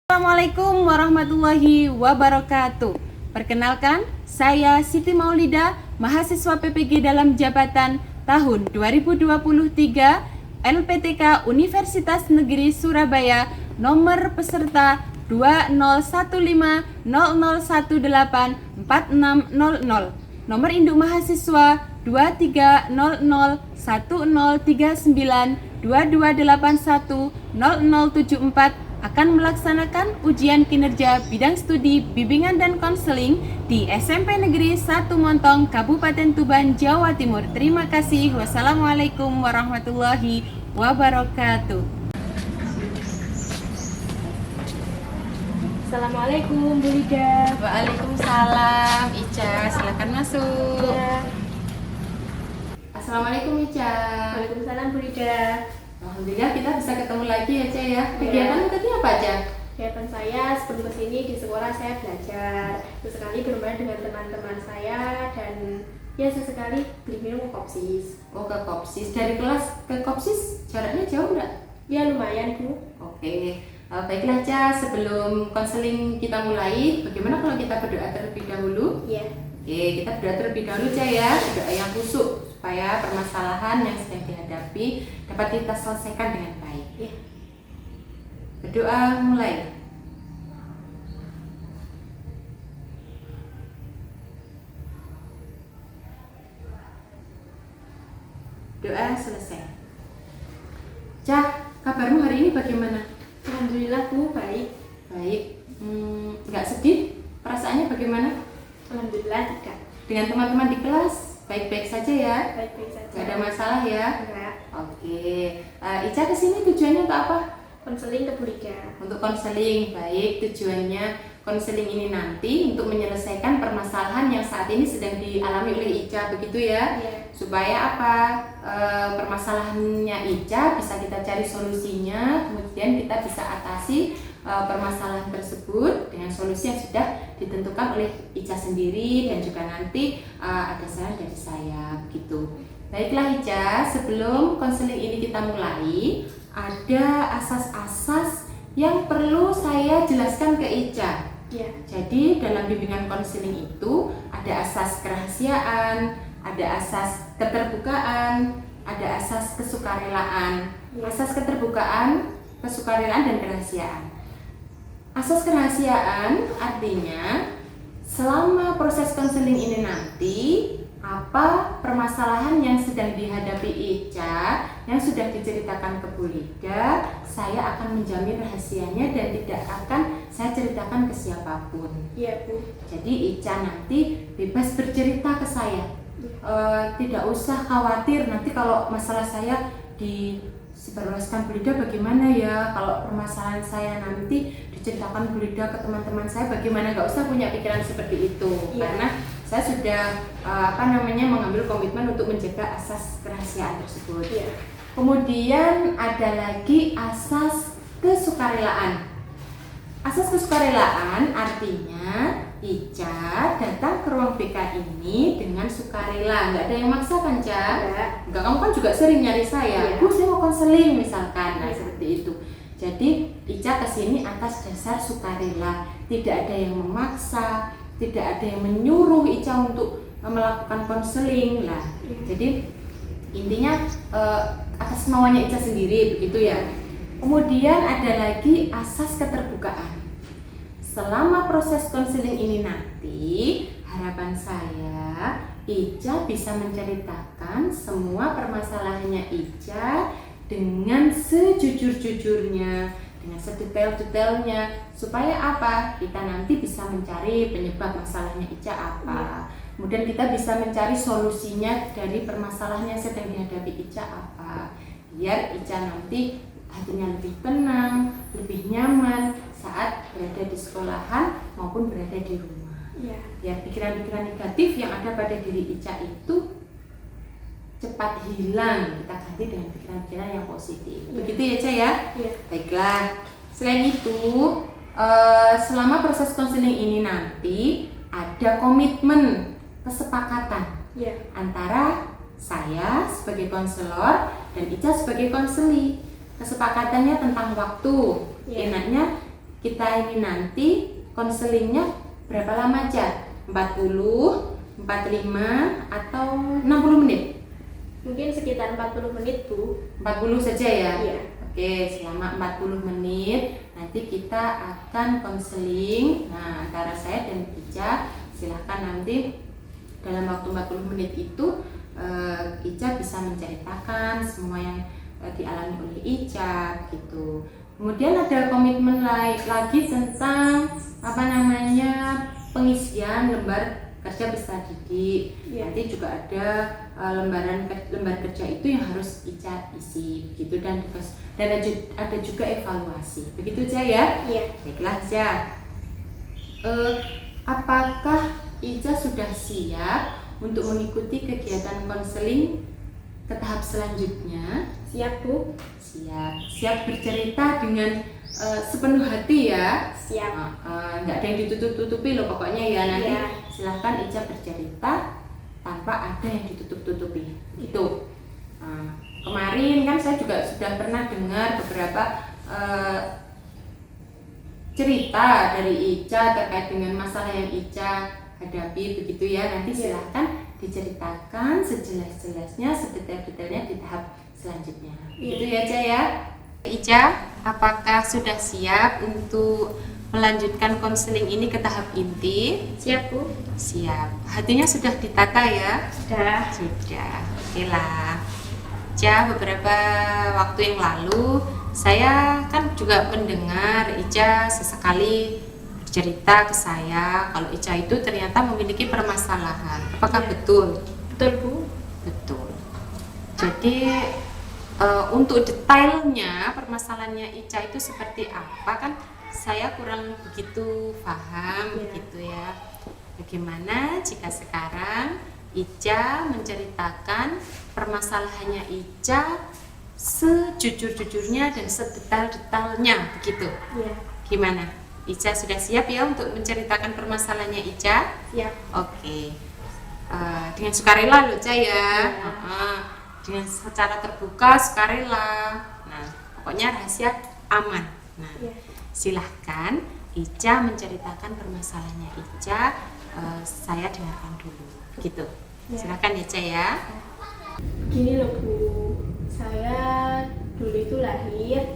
Assalamualaikum warahmatullahi wabarakatuh. Perkenalkan, saya Siti Maulida, mahasiswa PPG dalam jabatan tahun 2023 LPTK Universitas Negeri Surabaya, nomor peserta 2015001184600, nomor induk mahasiswa 2300103922810074, akan melaksanakan ujian kinerja bidang studi bimbingan dan konseling di SMP Negeri 1 Montong, Kabupaten Tuban, Jawa Timur. Terima kasih. Wassalamualaikum warahmatullahi wabarakatuh. Assalamualaikum Bu Lida. Waalaikumsalam. Ica, silakan masuk. Ya. Assalamualaikum Ica. Waalaikumsalam Bu Lida. Alhamdulillah kita bisa ketemu lagi ya Ica ya. Kegiatan tadi apa aja? Kegiatan saya sebelum kesini di sekolah saya belajar, sesekali bermain dengan teman-teman saya, dan ya sesekali beli minum kopsis. Oh, ke kopsis. Dari kelas ke kopsis jaraknya jauh nggak? Ya lumayan Bu. Oke. Baiklah Ca, sebelum konseling kita mulai, bagaimana kalau kita berdoa terlebih dahulu? Iya. Oke, kita berdoa terlebih dahulu Ca ya, doa yang khusyuk supaya permasalahan yang sedang dihadapi dapat kita selesaikan dengan baik. Iya. Berdoa mulai. Doa selesai. Ca, kabarmu hari ini bagaimana? Alhamdulillah Bu, baik. Baik. Nggak sedih? Perasaannya bagaimana? Alhamdulillah tidak. Dengan teman-teman di kelas baik-baik saja ya? Baik-baik saja. Nggak ada masalah ya? Enggak. Oke. Ica kesini tujuannya untuk apa? Konseling ke Bu Lida. Untuk konseling. Baik, tujuannya konseling ini nanti untuk menyelesaikan permasalahan yang saat ini sedang dialami oleh Ica, begitu ya? Iya. Supaya apa? Permasalahannya Ica bisa kita cari solusinya, kemudian kita bisa atasi permasalahan tersebut dengan solusi yang sudah ditentukan oleh Ica sendiri, dan juga nanti ada saran dari saya, begitu. Baiklah Ica, sebelum konseling ini kita mulai, ada asas-asas yang perlu saya jelaskan ke Ica. Iya. Jadi dalam bimbingan konseling itu ada asas kerahasiaan, ada asas keterbukaan, ada asas kesukarelaan. Ya. Asas keterbukaan, kesukarelaan, dan kerahasiaan. Asas kerahasiaan artinya selama proses konseling ini nanti, apa permasalahan yang sedang dihadapi Ica yang sudah diceritakan ke Bu Lida, saya akan menjamin rahasianya dan tidak akan saya ceritakan ke siapapun. Iya Bu. Jadi Ica nanti bebas bercerita ke saya. Tidak usah khawatir nanti kalau masalah saya disebarluaskan Bu Lida bagaimana ya, kalau permasalahan saya nanti diceritakan Bu Lida ke teman-teman saya bagaimana, nggak usah punya pikiran seperti itu. Iya. Karena saya sudah mengambil komitmen untuk menjaga asas kerahasiaan tersebut. Iya. Kemudian ada lagi asas kesukarelaan. Asas kesukarelaan artinya Ica datang ke ruang BK ini dengan sukarela, nggak ada yang maksa kan Ca? Enggak, kamu kan juga sering nyari saya, Bu saya mau konseling misalkan, nah seperti itu. Jadi Ica kesini atas dasar sukarela, tidak ada yang memaksa, tidak ada yang menyuruh Ica untuk melakukan konseling lah. Jadi intinya atas maunya Ica sendiri, begitu ya. Kemudian ada lagi asas keterbukaan. Selama proses konseling ini nanti, harapan saya Ica bisa menceritakan semua permasalahannya Ica dengan sejujur-jujurnya, dengan sedetail-detailnya, supaya apa? Kita nanti bisa mencari penyebab masalahnya Ica apa. Kemudian kita bisa mencari solusinya dari permasalahan yang sedang dihadapi Ica apa. Biar Ica nanti hatinya lebih tenang, lebih nyaman saat berada di sekolahan maupun berada di rumah. Iya. Biar pikiran-pikiran negatif yang ada pada diri Ica itu cepat hilang, kita ganti dengan pikiran-pikiran yang positif. Begitu ya Ca ya? Iya. Baiklah. Selain itu, selama proses konseling ini nanti ada komitmen kesepakatan antara saya sebagai konselor dan Ica sebagai konseli. Kesepakatannya tentang waktu. Enaknya kita ini nanti konselingnya berapa lama aja? 40, 45 atau 60 menit? Mungkin sekitar 40 menit, Bu. 40 saja ya? Iya. Oke, selama 40 menit nanti kita akan konseling. Nah, antara saya dan Ica, silahkan nanti dalam waktu 40 menit itu Ica bisa menceritakan semua yang dialami oleh Ica gitu. Kemudian ada komitmen lagi tentang pengisian lembar kerja peserta didik. Nanti juga ada lembar kerja itu yang harus Ica isi gitu, dan ada juga evaluasi. Begitu aja ya? Iya. Baiklah Ica. Apakah Ica sudah siap untuk mengikuti kegiatan konseling ke tahap selanjutnya? Siap, Bu. Siap bercerita dengan sepenuh hati ya. Siap. Nggak ada yang ditutup-tutupi loh pokoknya ya. Nanti Iya. silahkan Ica bercerita tanpa ada yang ditutup-tutupi. Itu kemarin kan saya juga sudah pernah dengar beberapa cerita dari Ica terkait dengan masalah yang Ica hadapi begitu ya. Nanti silahkan diceritakan sejelas-jelasnya, sedetail-detailnya di tahap selanjutnya. Itu ya Ica ya. Ica, apakah sudah siap untuk melanjutkan konseling ini ke tahap inti? Siap, Bu. Siap. Hatinya sudah ditata ya? Sudah. Sudah. Oke lah. Ica, beberapa waktu yang lalu saya kan juga mendengar Ica sesekali bercerita ke saya kalau Ica itu ternyata memiliki permasalahan. Apakah betul? Betul, Bu. Betul. Jadi untuk detailnya permasalahannya Ica itu seperti apa kan saya kurang begitu paham begitu ya. Bagaimana jika sekarang Ica menceritakan permasalahannya Ica sejujur-jujurnya dan sedetail-detailnya begitu? Iya. Gimana? Ica sudah siap ya untuk menceritakan permasalahannya Ica? Siap. Oke. Dengan sukarela loh Ica ya. Dengan secara terbuka, sukarela. Nah, pokoknya rahasia aman. Nah, silahkan Ica menceritakan permasalahannya Ica. Saya dengarkan dulu, gitu. Silahkan Ica ya. Gini loh, Bu. Saya dulu itu lahir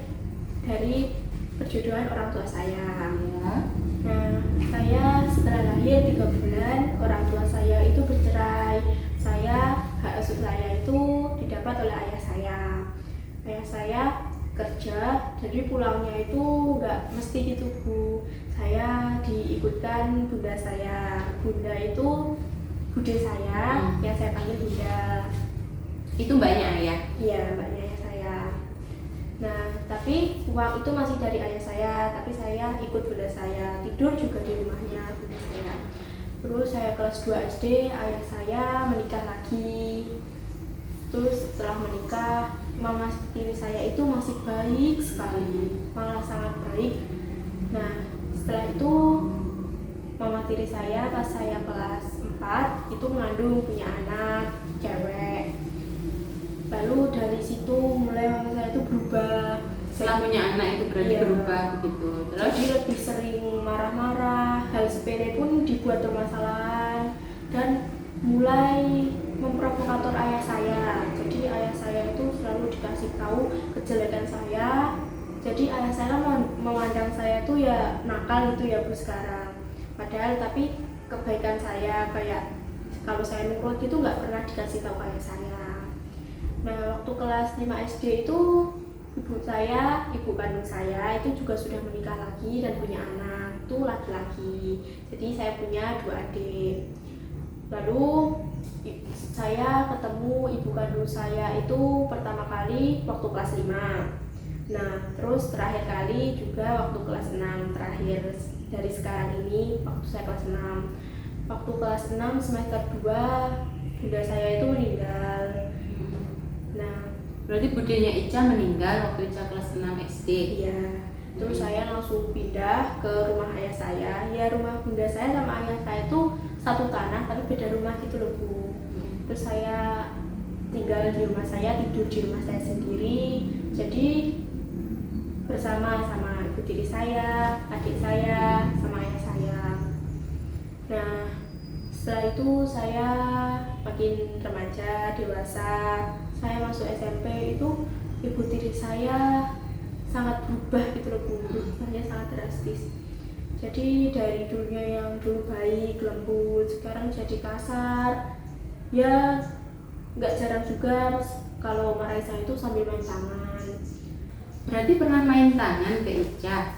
dari perjodohan orang tua saya. Nah, saya setelah lahir 3 bulan, orang tua saya itu bercerai. Hak asuh saya itu didapat oleh ayah saya. Ayah saya kerja, jadi pulangnya itu nggak mesti gitu, Bu. Saya diikutkan bunda saya. Bunda itu bude saya, yang saya panggil bunda. Itu mbaknya ayah? Iya, mbaknya ayah saya. Nah, tapi uang itu masih dari ayah saya, tapi saya ikut bunda saya, tidur juga di rumahnya bunda saya. Terus saya kelas 2 SD, ayah saya menikah lagi. Terus setelah menikah, mama tiri saya itu masih baik sekali, malah sangat baik. Nah, setelah itu mama tiri saya pas saya kelas 4 itu mengandung, punya anak cewek. Lalu dari situ mulai mama saya itu berubah. Setelah punya anak itu berarti berubah begitu. Terus jadi lebih sering marah-marah, hal sepele pun dibuat permasalahan, dan mulai memprovokator ayah saya. Jadi ayah saya itu selalu dikasih tahu kejelekan saya. Jadi ayah saya memandang saya tuh ya nakal gitu ya, Bu, sekarang. Padahal tapi kebaikan saya, kayak kalau saya nurut itu nggak pernah dikasih tahu ayah saya. Nah, waktu kelas 5 SD itu ibu kandung saya itu juga sudah menikah lagi dan punya anak, itu laki-laki. Jadi saya punya 2 adik. Lalu saya ketemu ibu kandung saya itu pertama kali waktu kelas 5. Nah, terus terakhir kali juga waktu kelas 6, terakhir dari sekarang ini waktu saya kelas 6. Waktu kelas 6 semester 2 bunda saya itu meninggal. Nah, berarti budenya Ica meninggal waktu Ica kelas 6 SD. Iya. Terus saya langsung pindah ke rumah ayah saya. Ya, rumah bunda saya sama ayah saya itu satu tanah tapi beda rumah gitu loh, Bu. Terus saya tinggal di rumah saya, tidur di rumah saya sendiri. Jadi bersama sama ibu tiri saya, adik saya, sama ayah saya. Nah, setelah itu saya makin remaja, dewasa, saya masuk SMP itu ibu tiri saya sangat berubah gitu loh Bu, berubahnya sangat drastis. Jadi dari dulunya yang dulu baik, lembut, sekarang jadi kasar. Ya nggak jarang juga kalau marahin saya itu sambil main tangan. Berarti pernah main tangan ke Ica?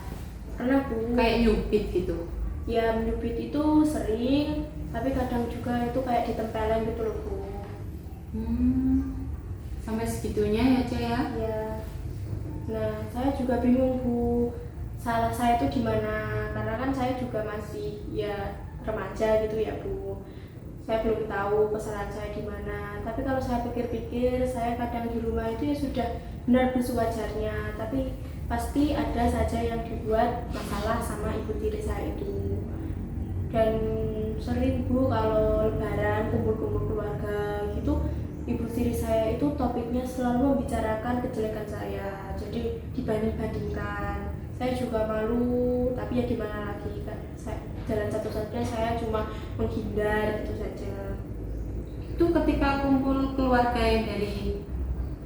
Pernah Bu. Kayak nyubit gitu? Ya menyubit itu sering, tapi kadang juga itu kayak ditempelin gitu loh Bu. Sampai segitunya ya Ca ya? Ya. Nah saya juga bingung Bu, salah saya itu di mana? Karena kan saya juga masih ya remaja gitu ya Bu. Saya belum tahu kesalahan saya di mana. Tapi kalau saya pikir-pikir, saya kadang di rumah itu ya sudah benar sewajarnya. Tapi pasti ada saja yang dibuat masalah sama ibu tiri saya itu. Dan sering Bu kalau lebaran kumpul-kumpul keluarga gitu, ibu tiri saya itu topiknya selalu membicarakan kejelekan saya. Jadi dibanding-bandingkan. Saya juga malu, tapi ya gimana lagi kan. Jalan satu-satunya saya cuma menghindar gitu saja. Itu ketika kumpul keluarga yang dari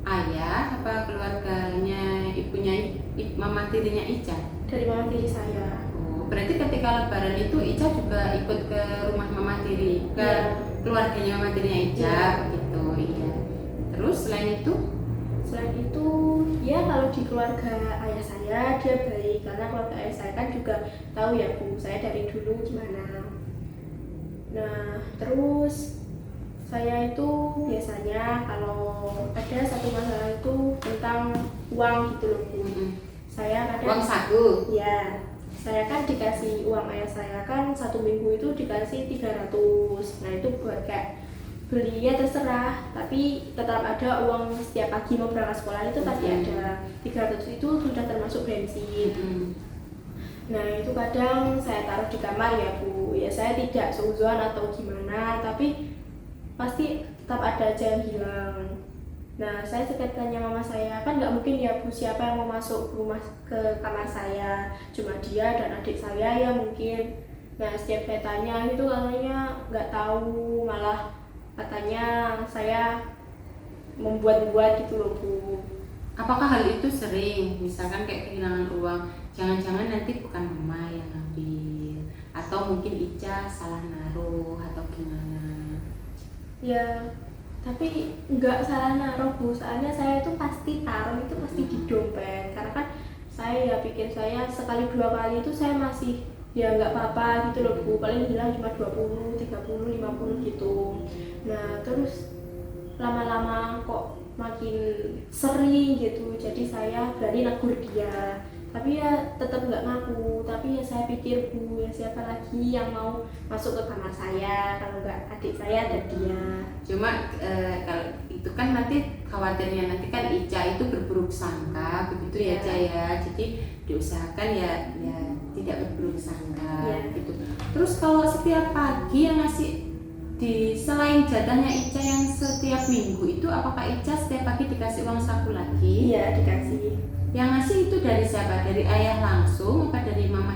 ayah apa keluarganya ibunya mama tirinya Ica? Dari mama tiri saya. Oh, berarti ketika lebaran itu Ica juga ikut ke rumah mama tiri, ke keluarganya mama tirinya Ica gitu, iya. Terus selain itu ya kalau di keluarga ayah saya dia baik, karena keluarga ayah saya kan juga tahu ya Bu, saya dari dulu gimana. Nah terus saya itu biasanya kalau ada satu masalah itu tentang uang gitu loh Bu. Saya kadang uang saku? Ya, saya kan dikasih uang ayah saya kan 1 minggu itu dikasih 300. Nah itu buat kayak beli ya terserah, tapi tetap ada uang setiap pagi mau berangkat sekolah itu pasti ada. 300 itu sudah termasuk bensin. Nah itu kadang saya taruh di kamar ya Bu, ya saya tidak seuzon atau gimana, tapi pasti tetap ada aja yang hilang. Nah saya setiap tanya mama saya, kan nggak mungkin ya Bu siapa yang mau masuk rumah ke kamar saya, cuma dia dan adik saya ya mungkin. Nah setiap saya tanya itu katanya nggak tahu, malah katanya saya membuat-buat gitu loh Bu. Apakah hal itu sering? Misalkan kayak kehilangan uang, jangan-jangan nanti bukan mama yang ngambil, atau mungkin Ica salah naruh atau gimana? Ya, tapi nggak salah naruh Bu, soalnya saya itu pasti taruh itu pasti di dompet. Karena kan saya ya pikir saya sekali 2 kali itu saya masih ya nggak apa-apa gitu loh Bu, paling hilang cuma 20, 30, 50 gitu. Nah terus lama-lama kok makin sering gitu, jadi saya berani negur dia, tapi ya tetap nggak ngaku. Tapi ya saya pikir Bu, ya siapa lagi yang mau masuk ke kamar saya kalau nggak adik saya dan dia. Cuma kalau itu kan nanti khawatirnya nanti kan Ica itu berburuk sangka begitu ya Ca ya, jadi diusahakan ya tidak berburuk sangka gitu. Terus kalau setiap pagi yang ngasih selain jatahnya Ica yang setiap minggu itu, apakah Ica setiap pagi dikasih uang saku lagi? Iya dikasih. Yang ngasih itu dari siapa? Dari ayah langsung apa dari mama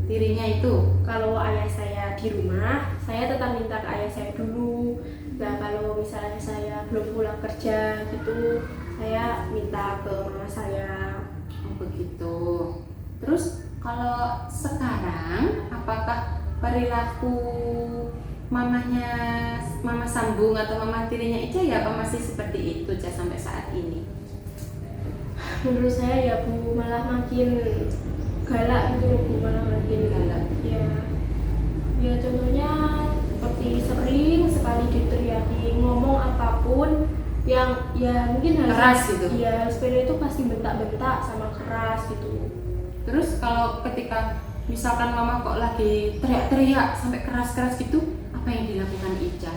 tirinya itu? Kalau ayah saya di rumah, saya tetap minta ke ayah saya dulu. Nah kalau misalnya saya belum pulang kerja gitu, saya minta ke mama saya. Oh begitu. Terus kalau sekarang apakah perilaku mama sambung atau mama tirinya Ica ya apa masih seperti itu Ca sampai saat ini? Menurut saya ya Bu, malah makin galak gitu loh Bu, malah makin galak. Ya contohnya seperti sering sekali diteriaki, ngomong apapun yang ya mungkin harus keras gitu. Ya sepeda itu pasti bentak-bentak sama keras gitu. Terus kalau ketika misalkan mama kok lagi teriak-teriak sampai keras-keras gitu, apa yang dilakukan Ica?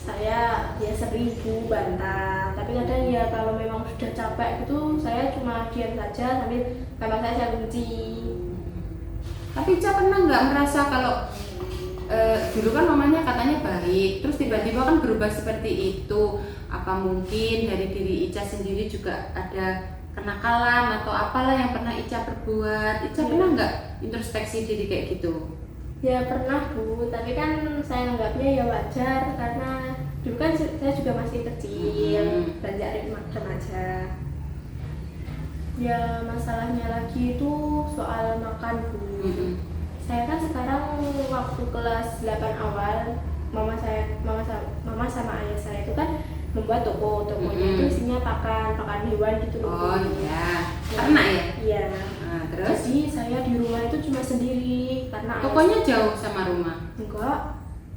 Saya ya sering Bu bantah, tapi kadang ya kalau memang sudah capek gitu saya cuma diam saja sambil kamar saya kunci. Tapi Ica pernah nggak merasa kalau dulu kan mamanya katanya baik, terus tiba-tiba kan berubah seperti itu? Apa mungkin dari diri Ica sendiri juga ada kenakalan atau apalah yang pernah Ica perbuat. Ica pernah nggak introspeksi diri kayak gitu? Ya pernah Bu, tapi kan saya anggapnya ya wajar karena dulu kan saya juga masih kecil, beranjak remaja. Ya masalahnya lagi itu soal makan Bu. Saya kan sekarang waktu kelas 8 awal, mama sama ayah saya itu kan membuat tokonya itu isinya pakan hewan gitu loh. Oh iya, ternak ya? Iya. Nah, terus? Jadi saya di rumah itu cuma sendiri karena Tokonya jauh sama rumah? enggak,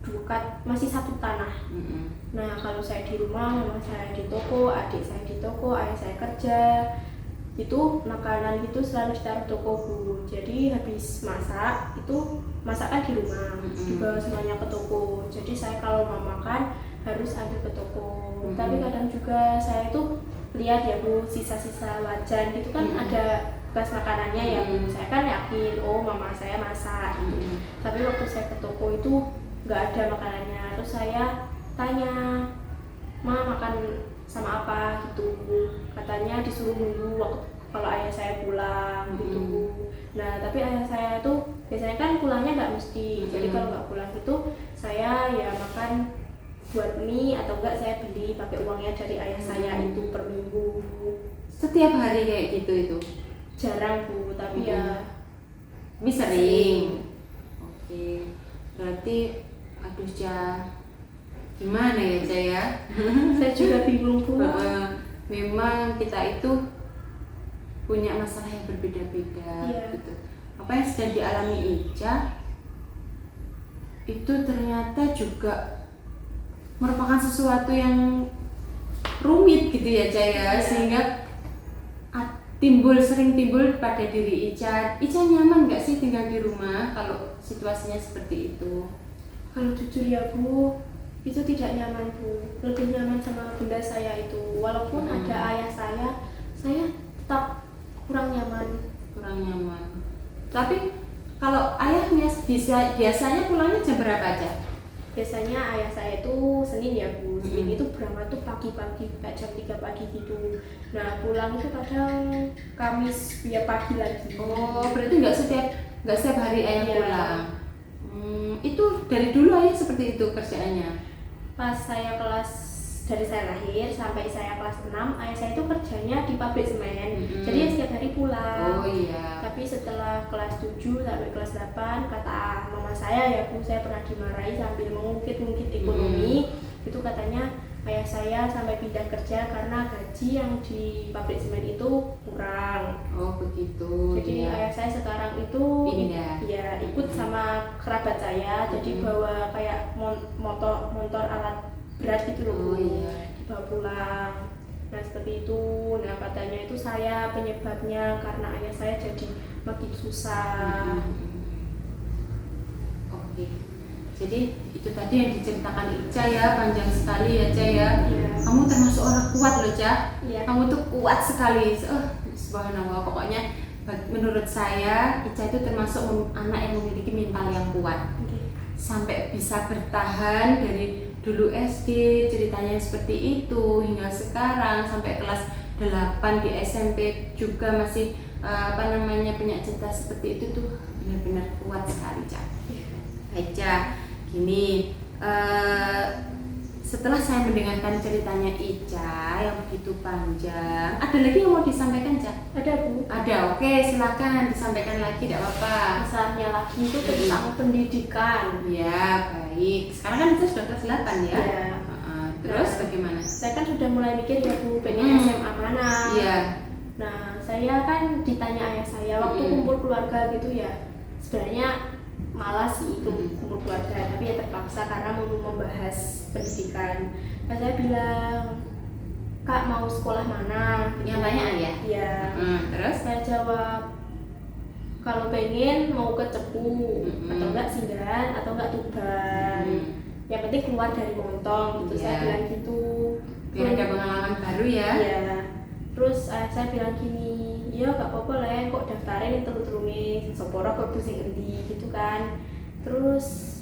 dekat, masih satu tanah. Nah kalau saya di rumah, mama saya di toko, adik saya di toko, ayah saya kerja, itu makanan itu selalu ditaruh toko Bu. Jadi habis masak itu masakan di rumah, dibawa semuanya ke toko. Jadi saya kalau mau makan harus ambil ke toko. Tapi kadang juga saya itu lihat ya Bu, sisa-sisa wajan gitu kan ada bekas makanannya ya Bu. Saya kan yakin oh mama saya masak gitu. Tapi waktu saya ke toko itu nggak ada makanannya. Terus saya tanya, Ma makan sama apa gitu. Katanya disuruh nunggu waktu kalau ayah saya pulang gitu. Nah tapi ayah saya itu biasanya kan pulangnya nggak mesti. Jadi kalau nggak pulang itu saya ya makan buat mie atau enggak saya beli pakai uangnya dari ayah saya itu per minggu. Setiap hari kayak gitu itu? Jarang Bu, tapi ya ini sering. Oke, berarti aduh Ca, gimana ya Ca ya? Saya juga bingung Bu. Memang kita itu punya masalah yang berbeda-beda gitu. Apa yang sedang dialami Ica itu ternyata juga merupakan sesuatu yang rumit gitu ya Ca ya, sehingga sering timbul pada diri Ica. Ica nyaman nggak sih tinggal di rumah kalau situasinya seperti itu? Kalau jujur ya Bu, itu tidak nyaman Bu. Lebih nyaman sama bunda saya itu. Walaupun ada ayah saya tetap kurang nyaman. Tapi kalau ayahnya biasanya pulangnya jam berapa aja? Biasanya ayah saya itu Senin ya Bu. Senin itu berangkat tuh pagi-pagi, kayak jam 3 pagi gitu. Nah pulang itu kadang Kamis ya pagi lagi. Oh berarti nggak setiap hari ayah pulang. Itu dari dulu ayah seperti itu kerjaannya? Pas dari saya lahir sampai saya kelas 6, ayah saya itu kerjanya di pabrik semen. Jadi ya setiap hari pulang. Oh iya. Tapi setelah kelas 7 sampai kelas 8, kata mama saya ya Bu, saya pernah dimarahi sambil mengungkit-ungkit ekonomi. Itu katanya ayah saya sampai pindah kerja karena gaji yang di pabrik semen itu kurang. Oh begitu. Jadi ayah saya sekarang itu ya ikut sama kerabat saya. Jadi bawa kayak motor alat berat gitu loh, dibawa pulang. Nah seperti itu. Nah katanya itu saya penyebabnya karena ayah saya jadi makin susah. Oke. Jadi itu tadi yang diceritakan Ica ya, panjang sekali ya Ca ya. Kamu termasuk orang kuat loh Ca. Kamu tuh kuat sekali. Subhanallah, pokoknya menurut saya Ica itu termasuk anak yang memiliki mental yang kuat. Sampai bisa bertahan dari dulu SD ceritanya seperti itu hingga sekarang sampai kelas 8 di SMP juga masih punya cerita seperti itu tuh benar-benar kuat sekali Ca. Ica, gini, setelah saya mendengarkan ceritanya Ica yang begitu panjang, ada lagi yang mau disampaikan Ca? Ada Bu. Ada, oke silakan disampaikan lagi, tidak apa-apa. Masalahnya lagi itu tentang pendidikan. Ya baik, sekarang kan itu sudah kelas 8 ya? Terus bagaimana? Saya kan sudah mulai mikir ya Bu, pengen SMA mana. Nah saya kan ditanya ayah saya waktu kumpul keluarga gitu ya, sebenarnya malas sih itu kumpul keluarga, tapi ya terpaksa karena mau membahas pendidikan. Nah saya bilang, Kak mau sekolah mana? Yang tanya ayah? Iya. Terus? Saya jawab, kalau pengen mau ke Cepu, atau enggak Singgahan, atau enggak Tuban. Yang penting keluar dari Montong gitu. Saya bilang gitu. Biar ada pengalaman baru ya. Iya. Terus saya bilang gini, ya gak apa-apa lah kok daftarin terus soporo kok pusing endi gitu kan. Terus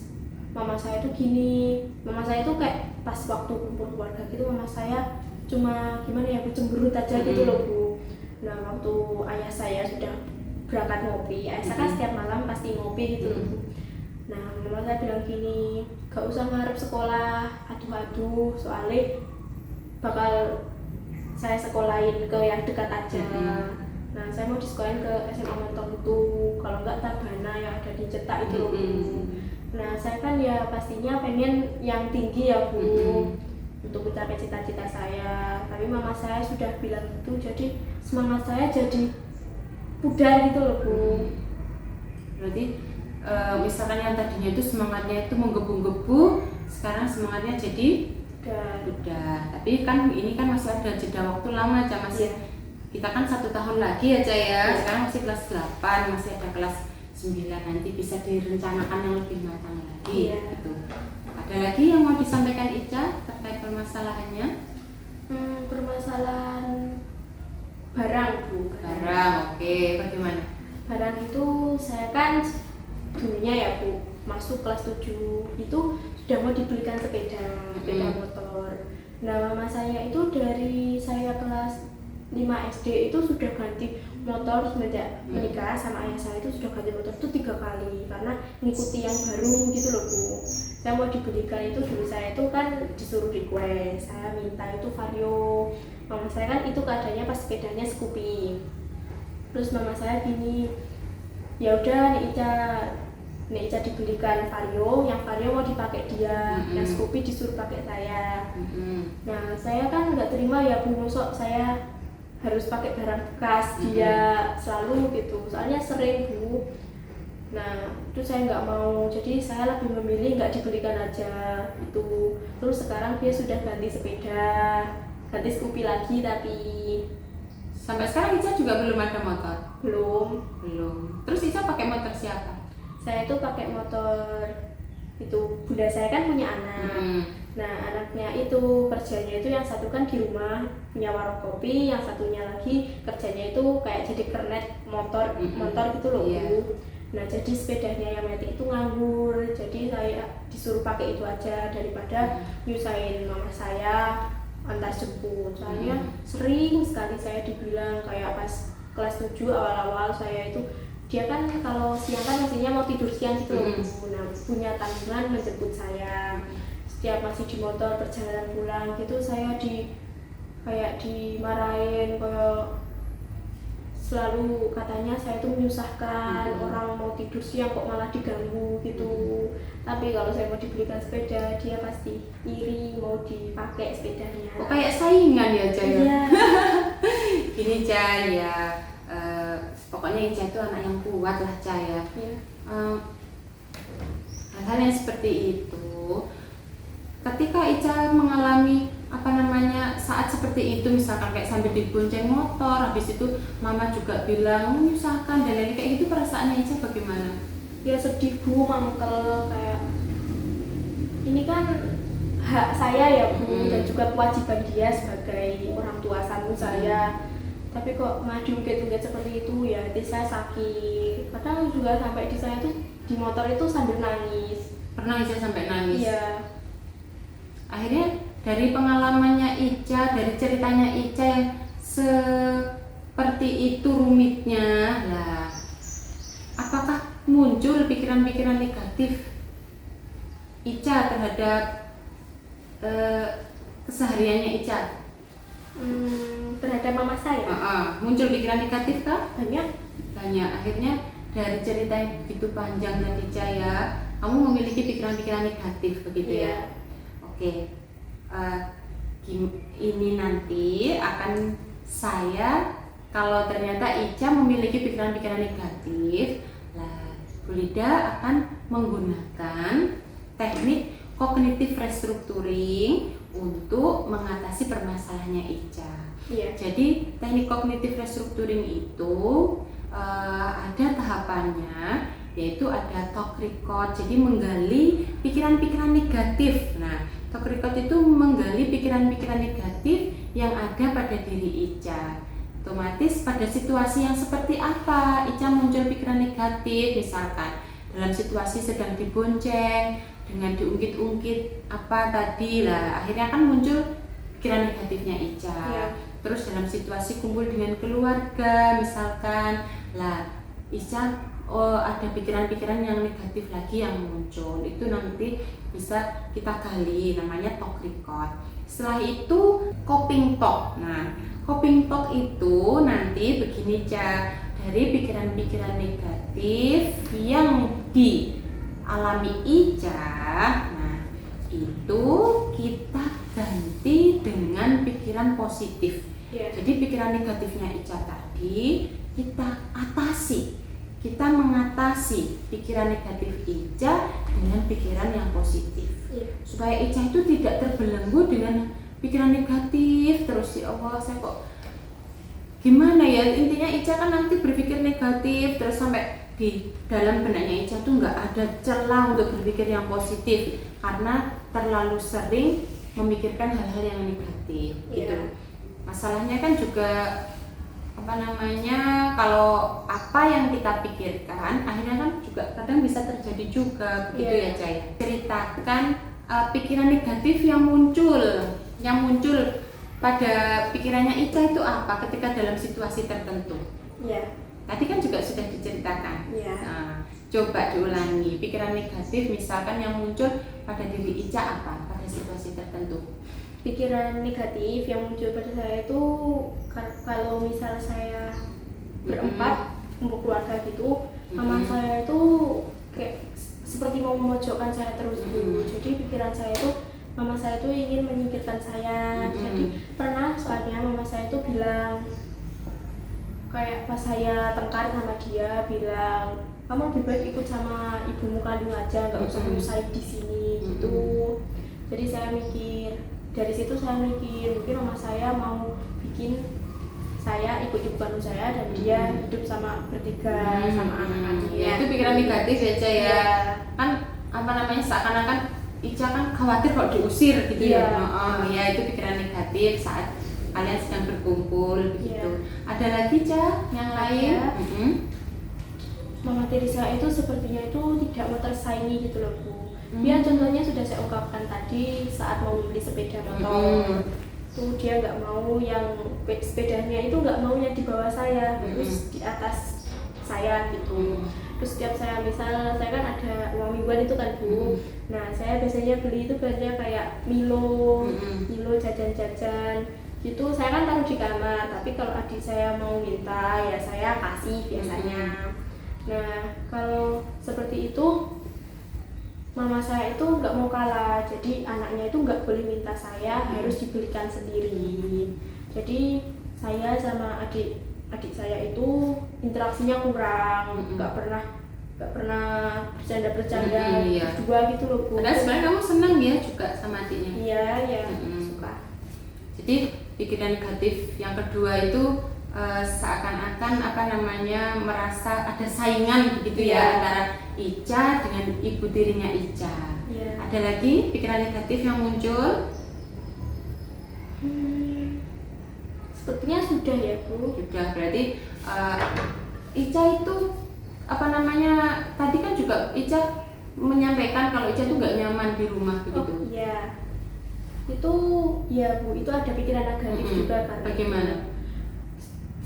mama saya tuh gini, mama saya tuh kayak pas waktu kumpul keluarga gitu, mama saya cuma gimana ya, Bu, cemberut aja gitu loh Bu. Nah waktu ayah saya sudah berangkat ngopi, ayah saya kan setiap malam pasti ngopi gitu loh Bu. Nah mama saya bilang gini, gak usah ngarep sekolah, aduh soalnya bakal saya sekolahin ke yang dekat aja. Nah saya mau disekolahin ke SMA Montontu, kalau enggak Tabana yang ada di Cetak itu loh Bu. Nah saya kan ya pastinya pengen yang tinggi ya Bu, untuk mencapai cita-cita saya. Tapi mama saya sudah bilang gitu, jadi semangat saya jadi pudar gitu loh Bu. Berarti misalkan yang tadinya itu semangatnya itu menggebu-gebu, sekarang semangatnya jadi udah. Tapi kan ini kan masih ada jeda waktu lama aja, masih kita kan 1 tahun lagi aja ya. Sekarang masih kelas 8, masih ada kelas 9, nanti bisa direncanakan yang lebih matang lagi gitu. Ada lagi yang mau disampaikan Ica terkait permasalahannya? Permasalahan barang Bu. Barang, oke, bagaimana? Barang itu saya kan dulunya ya Bu, masuk kelas 7 itu sudah mau dibelikan sepeda motor. Nah mama saya itu dari saya kelas 5 SD itu sudah ganti motor semenjak menikah sama ayah saya, itu sudah ganti motor itu 3 kali karena mengikuti yang baru gitu loh Bu. Saya mau dibelikan itu, dulu saya itu kan disuruh request, saya minta itu Vario. Mama saya kan itu keadaannya pas sepedanya Scoopy. Terus mama saya gini, ya udah nih Ica dibelikan Vario, yang Vario mau dipakai dia, yang Scoopy disuruh pakai saya. Nah saya kan nggak terima ya Bu, mosok saya harus pakai barang bekas dia selalu gitu, soalnya sering Bu. Nah itu saya nggak mau, jadi saya lebih memilih nggak dibelikan aja itu. Terus sekarang dia sudah ganti sepeda, ganti Scoopy lagi, tapi sampai sekarang Ica juga belum ada motor? belum. Terus Ica pakai motor siapa? Saya itu pakai motor itu, bunda saya kan punya anak. Nah anaknya itu kerjanya itu yang satu kan di rumah punya warung kopi, yang satunya lagi kerjanya itu kayak jadi kernet motor gitu loh Bu. Nah jadi sepedanya yang metik itu nganggur, jadi saya disuruh pakai itu aja daripada nyusahin mama saya antar jemput. Soalnya sering sekali saya dibilang kayak pas kelas 7 awal-awal saya itu, dia kan kalau siang kan mestinya mau tidur siang gitu loh Bu. Nah punya tanggungan menjemput saya, setiap masih di motor perjalanan pulang gitu saya kayak dimarahin, kayak selalu katanya saya tuh menyusahkan, orang mau tidur siang kok malah diganggu gitu. Tapi kalau saya mau dibelikan sepeda, dia pasti iri mau dipakai sepedanya. Kok kayak saingan ya Ica ya? Iya. Gini Ica ya, pokoknya Ica itu anak yang kuat lah Ica ya. Hal-hal yang seperti itu, ketika Ica mengalami saat seperti itu, misalkan kayak sambil dibonceng motor, habis itu mama juga bilang menyusahkan dan lain kayak gitu, perasaannya Ica bagaimana? Ya sedih Bu, mangkel, kayak ini kan hak saya ya Bu, dan juga kewajiban dia sebagai orang tua sambung saya. Tapi kok malah diungkit-ungkit seperti itu, ya hati saya sakit. Kadang juga sampai di saya tuh di motor itu sambil nangis. Pernah Ica sampai nangis? Iya. Akhirnya dari pengalamannya Ica, dari ceritanya Ica yang seperti itu rumitnya lah, apakah muncul pikiran-pikiran negatif Ica terhadap kesehariannya Ica? Terhadap mama saya? Muncul pikiran negatif kah? Banyak. Akhirnya dari cerita yang begitu panjang tadi Ica ya, kamu memiliki pikiran-pikiran negatif begitu ya? Oke. Ini nanti akan saya, kalau ternyata Ica memiliki pikiran-pikiran negatif, Bu Lida akan menggunakan teknik cognitive restructuring untuk mengatasi permasalahannya Ica. Jadi teknik cognitive restructuring itu ada tahapannya, yaitu ada talk record, jadi menggali pikiran-pikiran negatif. Nah, talk record itu menggali pikiran-pikiran negatif yang ada pada diri Ica. Otomatis pada situasi yang seperti apa Ica muncul pikiran negatif, misalkan dalam situasi sedang dibonceng dengan diungkit-ungkit apa tadi lah, akhirnya kan muncul pikiran negatifnya Ica. terus dalam situasi kumpul dengan keluarga misalkan, lah Ica ada pikiran-pikiran yang negatif lagi yang muncul, itu nanti bisa kita gali, namanya talk record. Setelah itu coping talk. Nah, coping talk itu nanti begini Ca, dari pikiran-pikiran negatif yang dialami Ica, nah itu kita ganti dengan pikiran positif. Jadi pikiran negatifnya Ica tadi kita atasi, kita mengatasi pikiran negatif Ica dengan pikiran yang positif, supaya Ica itu tidak terbelenggu dengan pikiran negatif terus. Ya Allah, saya kok gimana ya, intinya Ica kan nanti berpikir negatif terus sampai di dalam benaknya Ica tuh nggak ada celah untuk berpikir yang positif karena terlalu sering memikirkan hal-hal yang negatif gitu. Masalahnya kan juga kalau apa yang kita pikirkan akhirnya kan juga kadang bisa terjadi juga begitu ya Jaya. Ceritakan pikiran negatif yang muncul pada pikirannya Ica itu apa ketika dalam situasi tertentu. Tadi kan juga sudah diceritakan. Nah, coba diulangi pikiran negatif misalkan yang muncul pada diri Ica apa pada situasi tertentu. Pikiran negatif yang muncul pada saya itu kalau misal saya berempat kumpul keluarga gitu, mama saya itu kayak seperti mau memojokkan saya terus gitu. Jadi pikiran saya itu mama saya itu ingin menyingkirkan saya. Jadi pernah soalnya mama saya itu bilang, kayak pas saya tengkar sama dia, bilang kamu lebih baik ikut sama ibumu kandung aja, nggak usah nyusahin di sini gitu. Jadi saya mikir, dari situ saya mikir mungkin mama saya mau bikin saya ikut ibu kandung saya dan dia hidup sama bertiga sama anak-anaknya. Itu pikiran negatif ya Ca ya. Kan seakan-akan Ica kan khawatir kalau diusir gitu ya. Ya itu pikiran negatif saat kalian sedang berkumpul begitu. Ada lagi Ca yang lain? Mama tiri saya itu sepertinya itu tidak mau tersaingi gitu loh Bu. Ya contohnya sudah saya ungkapkan tadi saat mau beli sepeda motor. Tuh dia nggak mau yang sepedanya itu nggak maunya di bawah saya, terus di atas saya gitu. Terus setiap saya misal saya kan ada uang mingguan itu kan Bu. Nah saya biasanya beli itu biasanya kayak Milo jajan-jajan gitu. Saya kan taruh di kamar, tapi kalau adik saya mau minta ya saya kasih biasanya. Nah kalau seperti itu mama saya itu nggak mau kalah, jadi anaknya itu nggak boleh minta saya, harus dibelikan sendiri. Jadi saya sama adik saya itu interaksinya kurang, nggak pernah bercanda berdua gitu loh Bu. Padahal sebenarnya kamu senang ya juga sama adiknya. Iya suka. Jadi pikiran negatif yang kedua itu seakan-akan merasa ada saingan begitu ya antara Ica dengan ibu tirinya Ica. Ada lagi pikiran negatif yang muncul? Sepertinya sudah ya Bu. Sudah, berarti Ica itu tadi kan juga Ica menyampaikan kalau Ica tuh nggak nyaman di rumah begitu. Iya. Itu ya Bu, itu ada pikiran negatif juga kan. Bagaimana?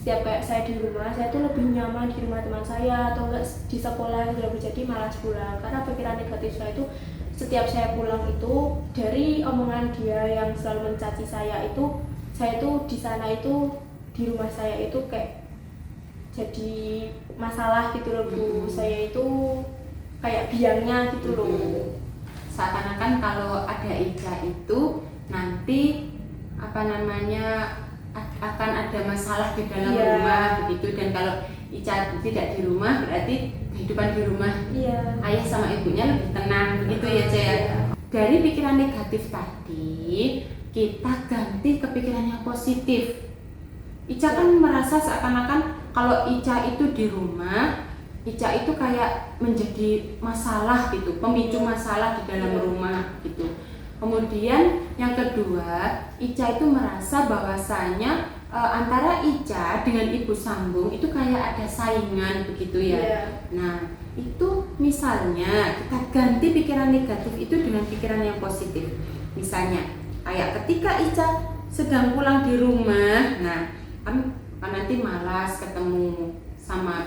Setiap kayak saya di rumah, saya tuh lebih nyaman di rumah teman saya atau enggak di sekolah, jadi malas pulang karena pikiran negatif saya itu setiap saya pulang itu dari omongan dia yang selalu mencaci saya itu di sana itu di rumah saya itu kayak jadi masalah gitu loh Bu. Saya itu kayak biangnya gitu loh. Seakan-akan kalau ada Ica itu nanti akan ada masalah di dalam rumah begitu, dan kalau Ica tidak di rumah berarti kehidupan di rumah ayah sama ibunya lebih tenang begitu ya Ca ya. Dari pikiran negatif tadi kita ganti ke pikiran yang positif. Ica kan merasa seakan-akan kalau Ica itu di rumah, Ica itu kayak menjadi masalah gitu, pemicu masalah di dalam rumah gitu. Kemudian yang kedua, Ica itu merasa bahwasanya antara Ica dengan ibu sambung itu kayak ada saingan begitu ya. Nah itu misalnya kita ganti pikiran negatif itu dengan pikiran yang positif. Misalnya kayak ketika Ica sedang pulang di rumah, nah kan nanti malas ketemu sama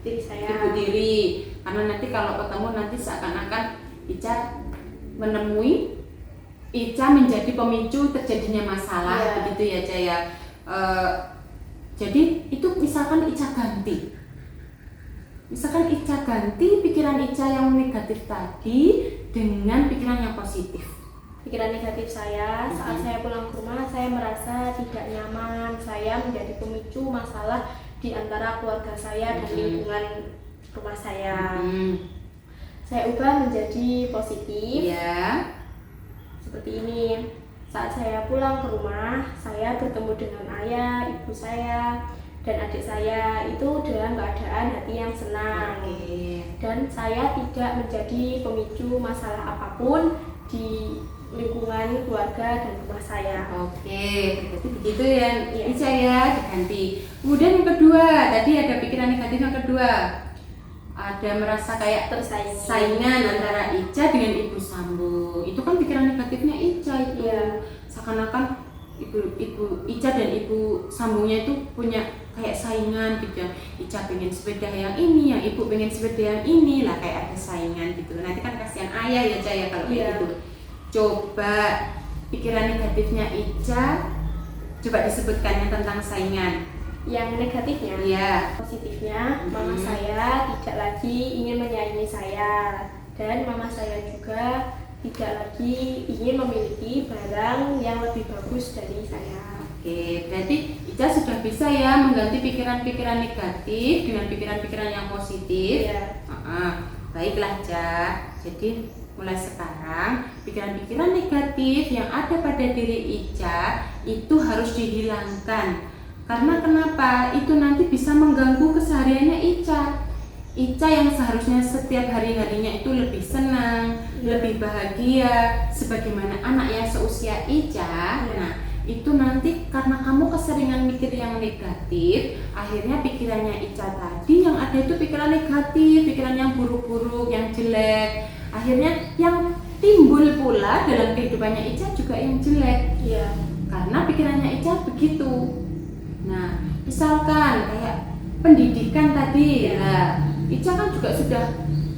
diri saya. ibu tiri, karena nanti kalau ketemu nanti seakan-akan Ica menemui, Ica menjadi pemicu terjadinya masalah, begitu ya Jaya. Jadi itu misalkan Ica ganti pikiran Ica yang negatif tadi dengan pikiran yang positif. Pikiran negatif saya saat saya pulang ke rumah, saya merasa tidak nyaman, saya menjadi pemicu masalah di antara keluarga saya dan lingkungan rumah saya. Saya ubah menjadi positif. Ya. Seperti ini. Saat saya pulang ke rumah, saya bertemu dengan ayah, ibu saya, dan adik saya itu dalam keadaan hati yang senang. Dan saya tidak menjadi pemicu masalah apapun di lingkungan keluarga dan rumah saya. Berarti begitu ya, Ica ya, diganti. Kemudian yang kedua, tadi ada pikiran negatif yang kedua. Ada merasa kayak saingan antara Ica dengan ibu sambung. Itu kan pikiran negatifnya Ica itu. Seakan-akan ibu Ica dan ibu sambungnya itu punya kayak saingan gitu. Ica pengen sepeda yang ini, yang ibu pengen sepeda yang ini lah, kayak ada saingan gitu. Nanti kan kasihan ayah ya Ica ya kalau kayak gitu. Coba pikiran negatifnya Ica, coba disebutkan yang tentang saingan. Yang negatifnya, positifnya, mama saya tidak lagi ingin menyaingi saya, dan mama saya juga tidak lagi ingin memiliki barang yang lebih bagus dari saya. Berarti Ica sudah bisa ya mengganti pikiran-pikiran negatif dengan pikiran-pikiran yang positif. Baiklah Ica. Jadi mulai sekarang pikiran-pikiran negatif yang ada pada diri Ica itu harus dihilangkan. Karena kenapa? Itu nanti bisa mengganggu kesehariannya Ica. Ica yang seharusnya setiap hari-harinya itu lebih senang, lebih bahagia, sebagaimana anak yang seusia Ica. Nah, itu nanti karena kamu keseringan mikir yang negatif, akhirnya pikirannya Ica tadi yang ada itu pikiran negatif, pikiran yang buruk-buruk, yang jelek. Akhirnya yang timbul pula dalam kehidupannya Ica juga yang jelek. Karena pikirannya Ica begitu. Nah, misalkan kayak pendidikan tadi, Ica kan juga sudah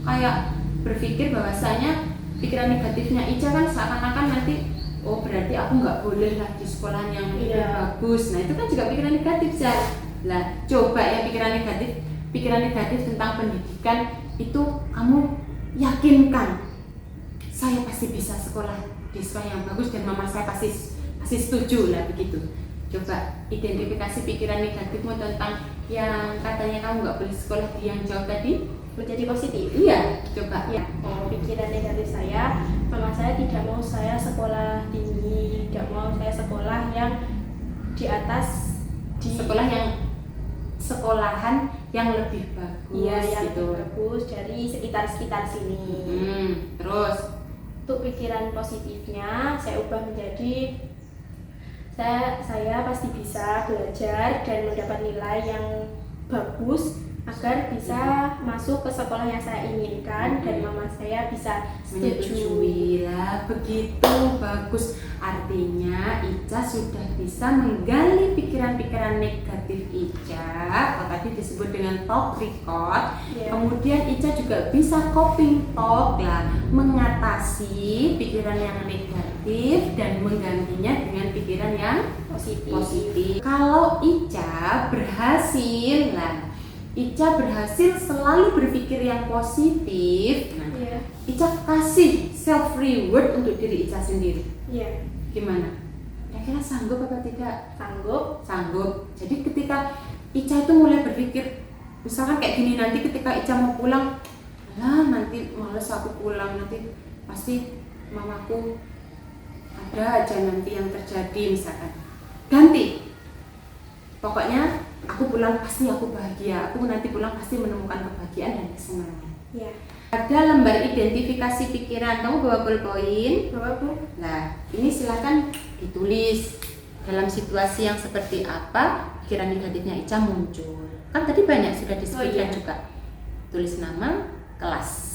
kayak berpikir bahwasanya pikiran negatifnya Ica kan seakan-akan nanti, berarti aku nggak boleh lah di sekolah yang bagus. Nah, itu kan juga pikiran negatif ya. Lah, coba ya pikiran negatif tentang pendidikan itu kamu yakinkan, saya pasti bisa sekolah di sekolah yang bagus dan mama saya pasti setuju lah begitu. Coba identifikasi pikiran negatifmu tentang yang katanya kamu nggak boleh sekolah di yang jauh tadi menjadi positif. Coba. Pikiran negatif saya, mama saya tidak mau saya sekolah tinggi, tidak mau saya sekolah yang di atas, sekolahan yang lebih bagus. Yang lebih bagus dari sekitar sini. Terus untuk pikiran positifnya saya ubah menjadi saya pasti bisa belajar dan mendapat nilai yang bagus agar bisa masuk ke sekolah yang saya inginkan dan mama saya bisa menyetujui lah. Begitu bagus, artinya Ica sudah bisa menggali pikiran-pikiran negatif Ica, atau tadi disebut dengan talk record. Kemudian Ica juga bisa coping talk lah, mengatasi pikiran yang negatif dan menggantinya dengan pikiran yang positif. Kalau Ica berhasil lah, Ica berhasil selalu berpikir yang positif. Nah, Ica kasih self reward untuk diri Ica sendiri. Gimana? Kira-kira sanggup apa tidak? Sanggup. Jadi ketika Ica itu mulai berpikir, misalkan kayak gini, nanti ketika Ica mau pulang, nanti males aku pulang, nanti pasti mamaku ada aja nanti yang terjadi misalkan. Ganti. Pokoknya aku pulang pasti aku bahagia, aku nanti pulang pasti menemukan kebahagiaan dan kesenangan. Ada lembar identifikasi pikiran, kamu bawa ballpoint? Bawa Bu. Nah, ini silahkan ditulis dalam situasi yang seperti apa pikiran negatifnya Ica muncul. Kan tadi banyak sudah disebutkan juga. Tulis nama, kelas.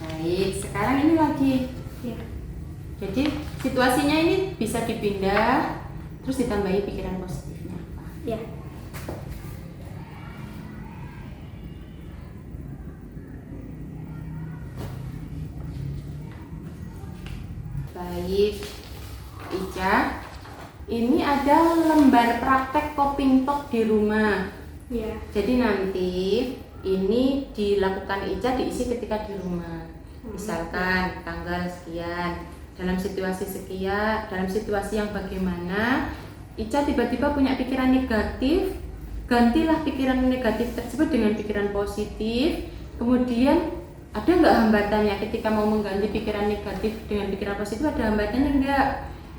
Baik, sekarang ini lagi. Ya. Jadi situasinya ini bisa dipindah, terus ditambahi pikiran positifnya apa? Ya. Baik, Ica, ini ada lembar praktek coping talk di rumah. Ya. Jadi nanti ini dilakukan Ica diisi ketika di rumah. Misalkan tanggal sekian, dalam situasi sekian, dalam situasi yang bagaimana Ica tiba-tiba punya pikiran negatif, gantilah pikiran negatif tersebut dengan pikiran positif. Kemudian ada nggak hambatannya ketika mau mengganti pikiran negatif dengan pikiran positif, ada hambatannya nggak?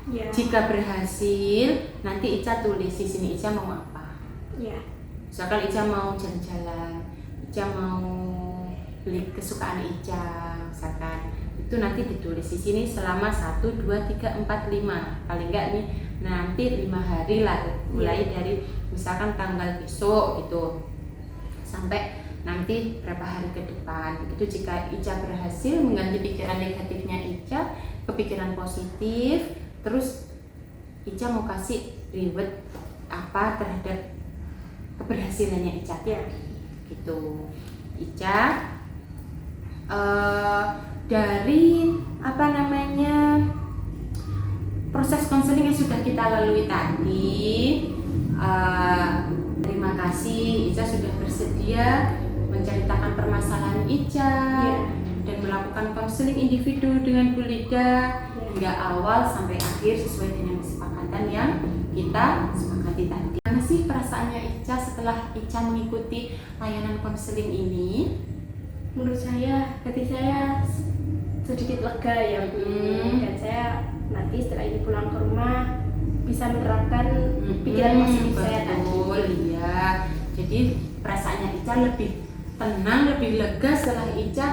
Ya. Jika berhasil, nanti Ica tulis di sini Ica mau apa. Ya. Misalkan Ica mau jalan-jalan, Ica mau beli kesukaan Ica, misalkan itu nanti ditulis di sini selama 1, 2, 3, 4, 5 paling enggak nih nanti 5 hari lah, mulai dari misalkan tanggal besok gitu sampai nanti berapa hari ke depan. Begitu jika Ica berhasil mengganti pikiran negatifnya Ica ke pikiran positif, terus Ica mau kasih reward apa terhadap keberhasilannya Ica gitu. Ica dari apa namanya proses konseling yang sudah kita lalui tadi, terima kasih Ica sudah bersedia menceritakan permasalahan Ica dan melakukan konseling individu dengan Bu Lida hingga awal sampai akhir sesuai dengan kesepakatan yang kita sepakati tadi. Gimana sih perasaannya Ica setelah Ica mengikuti layanan konseling ini? Menurut saya, hati saya sedikit lega ya Bu. Dan saya nanti setelah ini pulang ke rumah bisa menerapkan pikiran positif saya tadi. Betul, iya. Jadi perasaannya Ica lebih tenang, lebih lega setelah Ica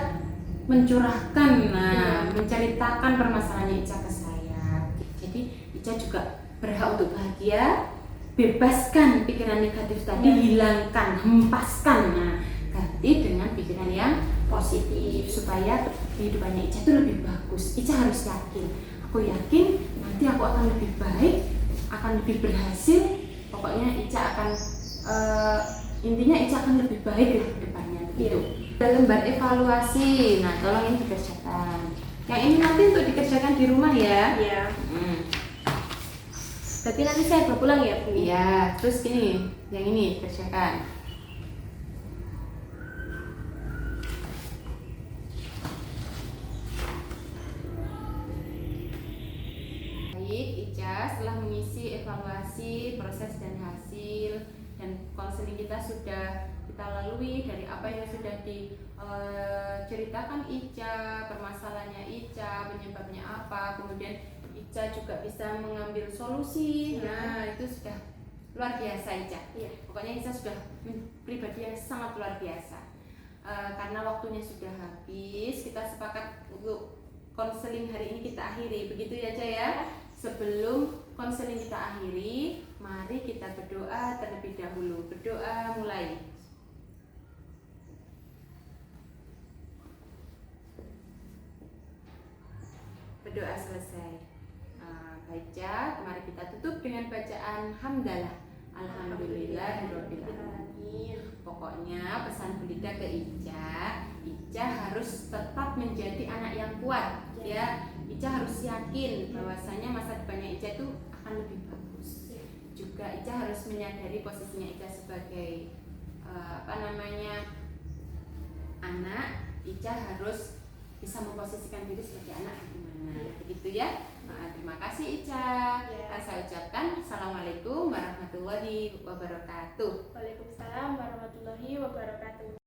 mencurahkan, menceritakan permasalahannya Ica ke saya. Jadi Ica juga berhak untuk bahagia, bebaskan pikiran negatif tadi, hilangkan, hempaskan, ganti dengan pikiran yang positif supaya kehidupannya Ica itu lebih bagus. Ica harus yakin, aku yakin nanti aku akan lebih baik, akan lebih berhasil. Pokoknya Ica akan intinya Ica akan lebih baik ke depannya begitu. Lembar evaluasi, nah tolong ini dikerjakan. Yang ini nanti untuk dikerjakan di rumah ya. Iya. Berarti nanti saya bawa pulang ya Bu? Iya, terus ini, yang ini kerjakan. Baik, Ica setelah mengisi evaluasi, proses dan hasil dan konseling kita sudah kita lalui dari apa yang sudah diceritakan Ica, permasalahannya Ica, penyebabnya apa, kemudian Ica juga bisa mengambil solusi. Nah, itu sudah luar biasa Ica. Pokoknya Ica sudah pribadi yang sangat luar biasa. Karena waktunya sudah habis, kita sepakat untuk konseling hari ini kita akhiri. Begitu ya Ica ya. Sebelum konseling kita akhiri, mari kita berdoa terlebih dahulu. Berdoa mulai. Berdoa selesai. Baca, mari kita tutup dengan bacaan hamdalah. Alhamdulillahirabbil alamin. Pokoknya pesan Bu Lida ke Ica, Ica harus tetap menjadi anak yang kuat ya. Ica harus yakin bahwasanya masa depannya Ica itu akan lebih bagus. Juga Ica harus menyadari posisinya Ica sebagai anak. Ica harus bisa memposisikan diri sebagai anak gimana, begitu ya. Terima kasih Ica. Saya ucapkan Assalamualaikum warahmatullahi wabarakatuh. Waalaikumsalam warahmatullahi wabarakatuh.